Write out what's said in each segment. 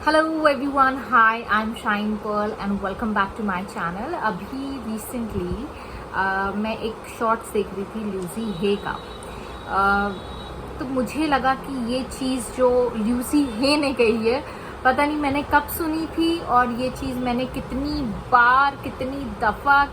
Hello everyone, hi, I am Shine Pearl and welcome back to my channel. अभी recently मैं एक shorts देख रही थी ल्यूसी हे का। तो मुझे लगा कि ये चीज़ जो ल्यूसी हे ने कही है, पता नहीं मैंने कब सुनी थी और ये चीज़ मैंने कितनी बार, कितनी दफ़ा,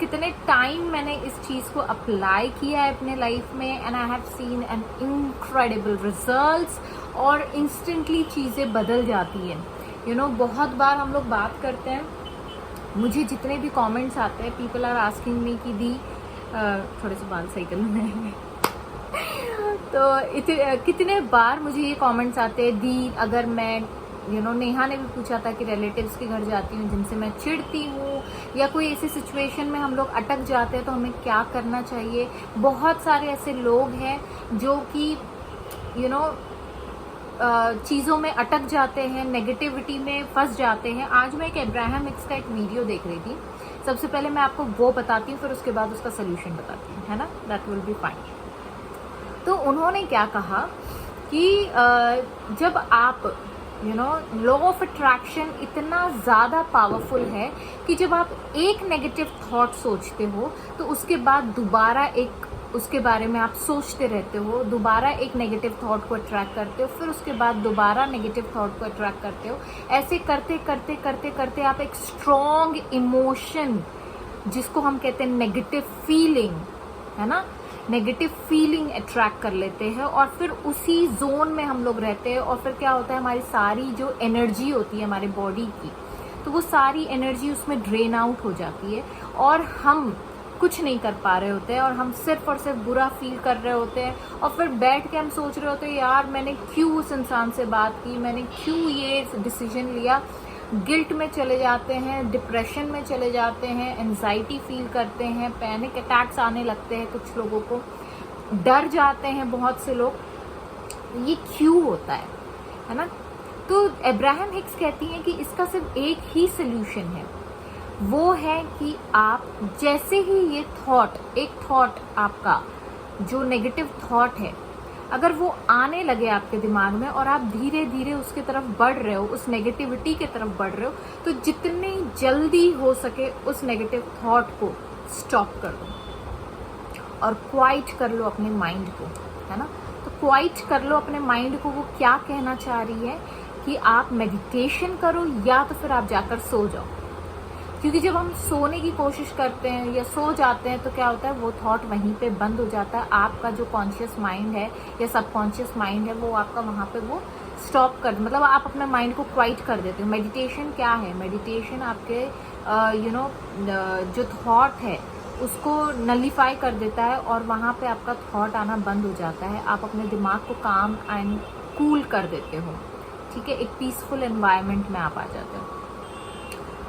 कितने टाइम मैंने इस चीज़ को अप्लाई किया है अपने लाइफ में, and I have seen an incredible results. और इंस्टेंटली चीज़ें बदल जाती हैं। बहुत बार हम लोग बात करते हैं, मुझे जितने भी कमेंट्स आते हैं, पीपल आर आस्किंग मी कि दी थोड़े से बाल सही कर लूँ तो कितने बार मुझे ये कमेंट्स आते हैं, दी अगर मैं नेहा ने भी पूछा था कि रिलेटिव्स के घर जाती हूँ जिनसे मैं चिढ़ती हूँ, या कोई ऐसी सिचुएशन में हम लोग अटक जाते हैं तो हमें क्या करना चाहिए। बहुत सारे ऐसे लोग हैं जो कि चीज़ों में अटक जाते हैं, नेगेटिविटी में फंस जाते हैं। आज मैं एक अब्राहम हिक्स का एक वीडियो देख रही थी। सबसे पहले मैं आपको वो बताती हूँ, फिर उसके बाद उसका सोल्यूशन बताती हूँ, है ना, दैट विल बी फाइन। तो उन्होंने क्या कहा कि जब आप लॉ ऑफ अट्रैक्शन इतना ज़्यादा पावरफुल है कि जब आप एक नेगेटिव थॉट सोचते हो तो उसके बाद दोबारा उसके बारे में आप सोचते रहते हो, दोबारा एक नेगेटिव थॉट को अट्रैक्ट करते हो, फिर उसके बाद दोबारा नेगेटिव थॉट को अट्रैक्ट करते हो। ऐसे करते करते करते करते आप एक स्ट्रॉन्ग इमोशन, जिसको हम कहते हैं नेगेटिव फीलिंग, है ना, नेगेटिव फीलिंग अट्रैक्ट कर लेते हैं और फिर उसी जोन में हम लोग रहते हैं। और फिर क्या होता है, हमारी सारी जो एनर्जी होती है हमारे बॉडी की, तो वो सारी एनर्जी उसमें ड्रेन आउट हो जाती है और हम कुछ नहीं कर पा रहे होते हैं और हम सिर्फ और सिर्फ बुरा फील कर रहे होते हैं। और फिर बैठ के हम सोच रहे होते हैं, यार मैंने क्यों उस इंसान से बात की, मैंने क्यों ये डिसीजन लिया। गिल्ट में चले जाते हैं, डिप्रेशन में चले जाते हैं, एंजाइटी फील करते हैं, पैनिक अटैक्स आने लगते हैं, कुछ लोगों को डर जाते हैं, बहुत से लोग। ये क्यों होता है ना। तो अब्राहम हिक्स कहती हैं कि इसका सिर्फ एक ही सोल्यूशन है, वो है कि आप जैसे ही ये एक थॉट आपका जो नेगेटिव थॉट है, अगर वो आने लगे आपके दिमाग में और आप धीरे धीरे उसके तरफ बढ़ रहे हो, उस नेगेटिविटी के तरफ बढ़ रहे हो, तो जितनी जल्दी हो सके उस नेगेटिव थॉट को स्टॉप कर दो और क्वाइट कर लो अपने माइंड को, है ना। तो क्वाइट कर लो अपने माइंड को। वो क्या कहना चाह रही है कि आप मेडिटेशन करो या तो फिर आप जाकर सो जाओ। क्योंकि जब हम सोने की कोशिश करते हैं या सो जाते हैं तो क्या होता है, वो थॉट वहीं पे बंद हो जाता है। आपका जो कॉन्शियस माइंड है या सबकॉन्शियस माइंड है, वो आपका वहाँ पे वो स्टॉप कर, मतलब आप अपने माइंड को क्वाइट कर देते हो। मेडिटेशन क्या है, मेडिटेशन आपके जो थॉट है उसको नलीफाई कर देता है और वहाँ पे आपका थॉट आना बंद हो जाता है। आप अपने दिमाग को काम एंड कूल कर देते हो, ठीक है, एक पीसफुल एनवायरनमेंट में आप आ जाते हो।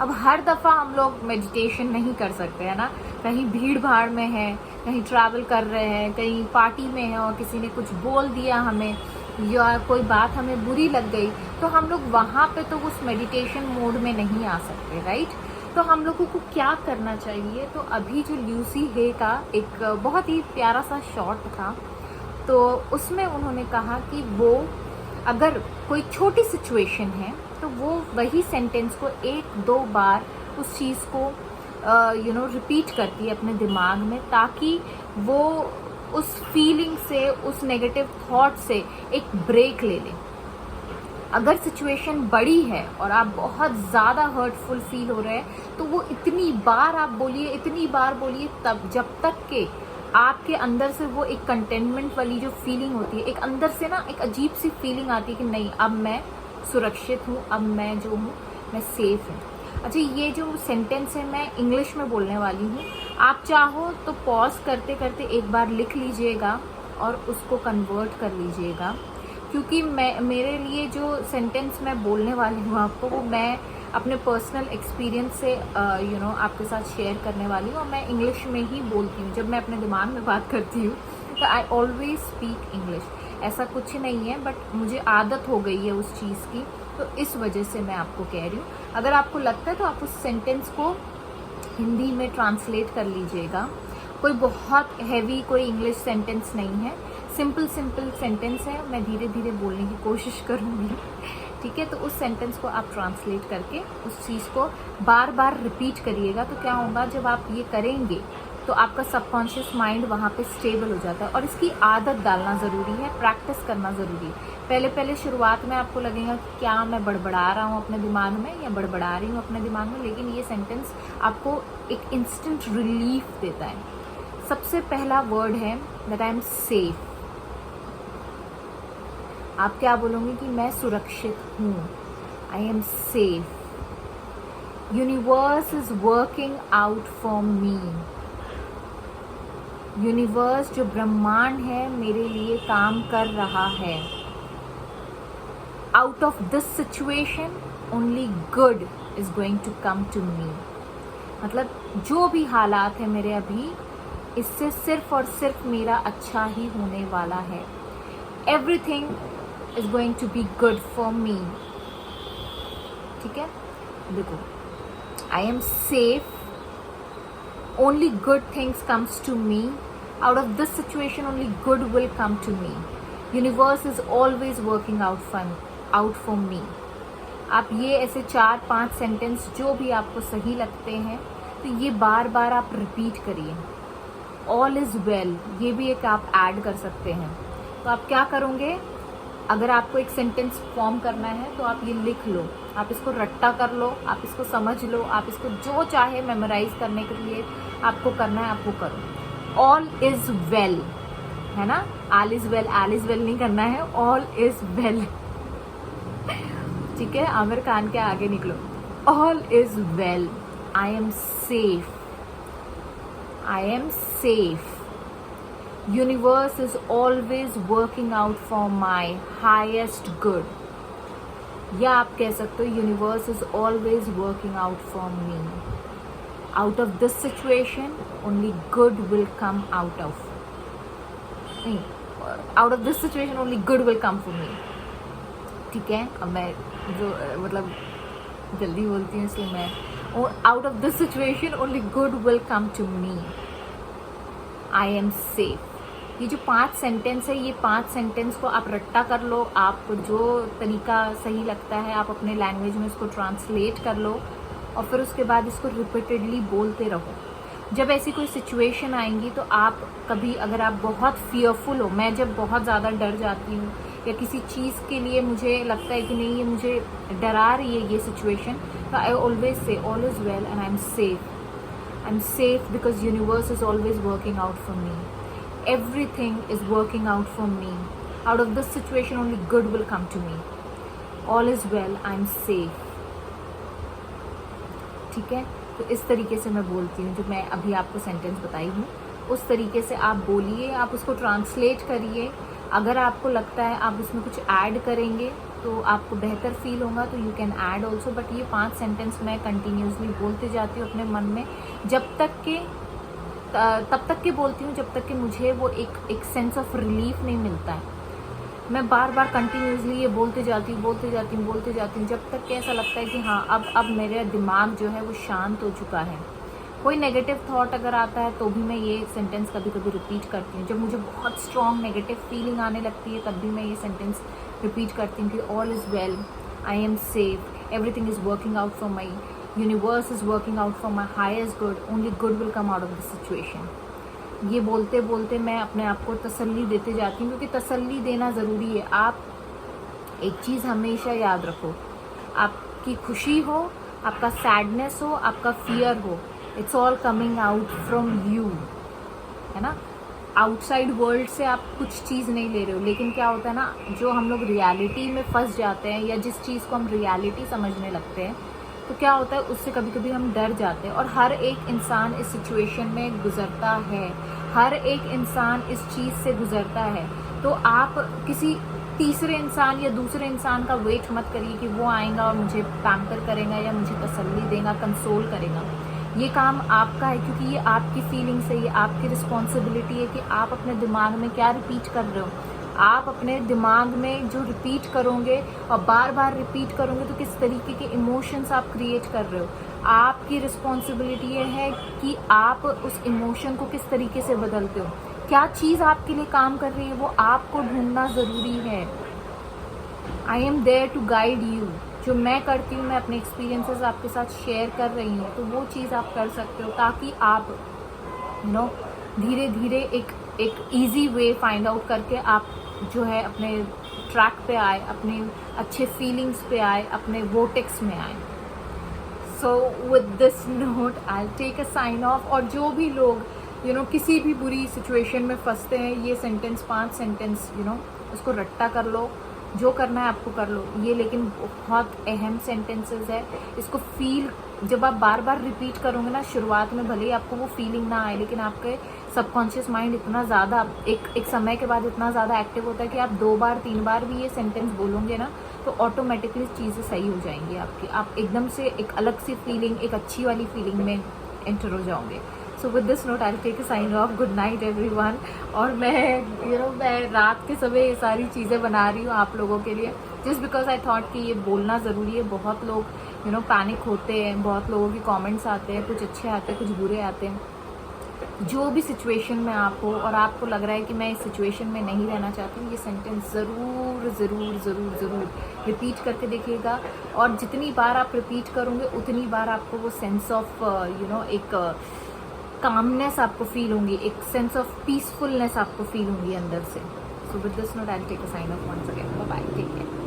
अब हर दफ़ा हम लोग मेडिटेशन नहीं कर सकते, है ना। कहीं भीड़ भाड़ में है, कहीं ट्रैवल कर रहे हैं, कहीं पार्टी में है और किसी ने कुछ बोल दिया हमें या कोई बात हमें बुरी लग गई, तो हम लोग वहाँ पे तो उस मेडिटेशन मोड में नहीं आ सकते, राइट। तो हम लोगों को क्या करना चाहिए, तो अभी जो ल्यूसी हे का एक बहुत ही प्यारा सा शॉर्ट था, तो उसमें उन्होंने कहा कि वो अगर कोई छोटी सिचुएशन है तो वो वही सेंटेंस को 1-2 बार उस चीज़ को रिपीट करती है अपने दिमाग में, ताकि वो उस फीलिंग से, उस नेगेटिव थॉट से एक ब्रेक ले ले। अगर सिचुएशन बड़ी है और आप बहुत ज़्यादा हर्टफुल फील हो रहे हैं तो वो इतनी बार आप बोलिए, इतनी बार बोलिए, तब जब तक कि आपके अंदर से वो एक कंटेनमेंट वाली जो फीलिंग होती है, एक अंदर से ना एक अजीब सी फीलिंग आती है कि नहीं, अब मैं सुरक्षित हूँ, अब मैं जो हूँ मैं सेफ हूँ। अच्छा, ये जो सेंटेंस है मैं इंग्लिश में बोलने वाली हूँ। आप चाहो तो पॉज करते करते एक बार लिख लीजिएगा और उसको कन्वर्ट कर लीजिएगा, क्योंकि मेरे लिए जो सेंटेंस मैं बोलने वाली हूँ आपको, वो मैं अपने पर्सनल एक्सपीरियंस से आपके साथ शेयर करने वाली हूँ। और मैं इंग्लिश में ही बोलती हूँ, जब मैं अपने दिमाग में बात करती हूँ तो आई ऑलवेज स्पीक इंग्लिश। ऐसा कुछ नहीं है, बट मुझे आदत हो गई है उस चीज़ की, तो इस वजह से मैं आपको कह रही हूँ। अगर आपको लगता है तो आप उस सेंटेंस को हिंदी में ट्रांसलेट कर लीजिएगा। कोई बहुत हैवी कोई इंग्लिश सेंटेंस नहीं है, सिंपल सेंटेंस है। मैं धीरे धीरे बोलने की कोशिश करूँगी, ठीक है। तो उस सेंटेंस को आप ट्रांसलेट करके उस चीज़ को बार बार रिपीट करिएगा। तो क्या होगा, जब आप ये करेंगे तो आपका सबकॉन्शियस माइंड वहाँ पे स्टेबल हो जाता है। और इसकी आदत डालना ज़रूरी है, प्रैक्टिस करना ज़रूरी है। पहले पहले शुरुआत में आपको लगेगा क्या मैं बड़बड़ा रहा हूँ अपने दिमाग में या बड़बड़ा रही हूँ अपने दिमाग में, लेकिन ये सेंटेंस आपको एक इंस्टेंट रिलीफ देता है। सबसे पहला वर्ड है दैट आई एम सेफ। आप क्या बोलोगे कि मैं सुरक्षित हूँ, I am safe. Universe is working out for me. Universe जो ब्रह्मांड है मेरे लिए काम कर रहा है। Out of this situation only good is going to come to me. मतलब जो भी हालात है मेरे अभी, इससे सिर्फ और सिर्फ मेरा अच्छा ही होने वाला है। Everything is going to be good for me. ठीक है, देखो, I am safe, only good things comes to me. Out of this situation only good will come to me. Universe is always working out for me. आप ये ऐसे 4-5 sentence जो भी आपको सही लगते हैं तो ये बार बार आप रिपीट करिए। ऑल इज़ वेल, ये भी एक आप ऐड कर सकते हैं। तो आप क्या करोगे, अगर आपको एक सेंटेंस फॉर्म करना है तो आप ये लिख लो, आप इसको रट्टा कर लो, आप इसको समझ लो, आप इसको जो चाहे मेमोराइज करने के लिए आपको करना है आप वो करो। ऑल इज वेल, है ना, all is well, all is well नहीं करना है, ऑल इज वेल। ठीक है, आमिर खान के आगे निकलो। All is well, I am safe, I am safe. Universe is always working out for my highest good. या आप कह सकते हो Universe is always working out for me. Out of this situation only good will come out of. नहीं, out of this situation only good will come for me. ठीक है, अब मैं जो मतलब जल्दी बोलती हूँ इसलिए मैं, out of this situation only good will come to me. I am safe. ये जो 5 सेंटेंस है, ये 5 सेंटेंस को आप रट्टा कर लो, आपको जो तरीका सही लगता है आप अपने लैंग्वेज में इसको ट्रांसलेट कर लो और फिर उसके बाद इसको रिपीटेडली बोलते रहो। जब ऐसी कोई सिचुएशन आएंगी तो आप कभी, अगर आप बहुत फियरफुल हो, मैं जब बहुत ज़्यादा डर जाती हूँ या किसी चीज़ के लिए मुझे लगता है कि नहीं ये मुझे डरा रही है ये सिचुएशन, तो I always say all is well and I am safe. I am safe because universe is always working out for me. Everything is working out for me. Out of this situation only good will come to me. All is well, I am safe. ठीक है, तो इस तरीके से मैं बोलती हूँ, जो मैं अभी आपको सेंटेंस बताई हूँ उस तरीके से आप बोलिए, आप उसको ट्रांसलेट करिए। अगर आपको लगता है आप इसमें कुछ ऐड करेंगे तो आपको बेहतर फील होगा तो you can add also. But ये 5 सेंटेंस मैं कंटिन्यूसली बोलते जाती हूँ अपने मन में, तब तक के बोलती हूँ जब तक कि मुझे वो एक सेंस ऑफ रिलीफ नहीं मिलता है। मैं बार बार कंटिन्यूसली ये बोलते जाती हूँ जब तक कि ऐसा लगता है कि हाँ अब मेरा दिमाग जो है वो शांत हो चुका है। कोई नेगेटिव थॉट अगर आता है तो भी मैं ये सेंटेंस कभी कभी रिपीट करती हूँ। जब मुझे बहुत स्ट्रॉन्ग नेगेटिव फीलिंग आने लगती है तब भी मैं ये सेंटेंस रिपीट करती हूँ कि all is well, I am safe, everything is working out for my, universe is working out for my highest good, only good will come out of this situation. ये बोलते बोलते मैं अपने आप को तसल्ली देते जाती हूँ, क्योंकि तसल्ली देना ज़रूरी है। आप एक चीज़ हमेशा याद रखो, आपकी खुशी हो, आपका सैडनेस हो, आपका फियर हो, it's all coming out from you, है ना। आउटसाइड वर्ल्ड से आप कुछ चीज़ नहीं ले रहे हो। लेकिन क्या होता है ना, जो हम लोग रियलिटी में फंस जाते हैं या जिस चीज़ को हम रियलिटी समझने लगते हैं तो क्या होता है उससे कभी कभी हम डर जाते हैं। और हर एक इंसान इस सिचुएशन में गुजरता है, हर एक इंसान इस चीज़ से गुजरता है। तो आप किसी तीसरे इंसान या दूसरे इंसान का वेट मत करिए कि वो आएगा और मुझे पैम्पर करेगा या मुझे तसल्ली देगा, कंसोल करेगा। ये काम आपका है, क्योंकि ये आपकी फीलिंग्स है, ये आपकी रिस्पॉन्सिबिलिटी है कि आप अपने दिमाग में क्या रिपीट कर रहे हो। आप अपने दिमाग में जो रिपीट करोगे और बार बार रिपीट करोगे तो किस तरीके के इमोशंस आप क्रिएट कर रहे हो। आपकी रिस्पॉन्सिबिलिटी ये है कि आप उस इमोशन को किस तरीके से बदलते हो। क्या चीज़ आपके लिए काम कर रही है वो आपको ढूंढना ज़रूरी है। I am there to guide you. जो मैं करती हूँ, मैं अपने एक्सपीरियंसेस आपके साथ शेयर कर रही हूँ, तो वो चीज़ आप कर सकते हो ताकि आप धीरे धीरे एक ईजी वे फाइंड आउट करके आप जो है अपने ट्रैक पे आए, अपने अच्छे फीलिंग्स पे आए, अपने वोटेक्स में आए। So with this note I take a sign off. और जो भी लोग किसी भी बुरी सिचुएशन में फंसते हैं, ये सेंटेंस 5 सेंटेंस उसको रट्टा कर लो, जो करना है आपको कर लो ये, लेकिन बहुत अहम सेंटेंसेस है। इसको फील जब आप बार बार रिपीट करोगे ना, शुरुआत में भले ही आपको वो फीलिंग ना आए, लेकिन आपके सबकॉन्शियस माइंड इतना ज़्यादा एक समय के बाद इतना ज़्यादा एक्टिव होता है कि आप 2 बार 3 बार भी ये सेंटेंस बोलोगे ना, तो ऑटोमेटिकली चीज़ें सही हो जाएंगी आपकी। आप एकदम से एक अलग सी फीलिंग, एक अच्छी वाली फीलिंग में एंटर हो जाओगे। So with this note I take a sign off. Good night everyone. और मैं रात के समय ये सारी चीज़ें बना रही हूँ आप लोगों के लिए, जस्ट बिकॉज आई थॉट कि ये बोलना ज़रूरी है। बहुत लोग पैनिक होते हैं, बहुत लोगों के कमेंट्स आते हैं, कुछ अच्छे आते हैं, कुछ बुरे आते हैं। जो भी सिचुएशन में आप हो और आपको लग रहा है कि मैं इस सिचुएशन में नहीं रहना चाहती हूँ, ये सेंटेंस ज़रूर ज़रूर ज़रूर ज़रूर रिपीट करके देखिएगा। और जितनी बार आप रिपीट करोगे उतनी बार आपको वो सेंस ऑफ एक कामनेस आपको फील होंगी, एक सेंस ऑफ पीसफुलनेस आपको फील होंगी अंदर से। So with this note I will take a sign off once again. Bye bye, take care.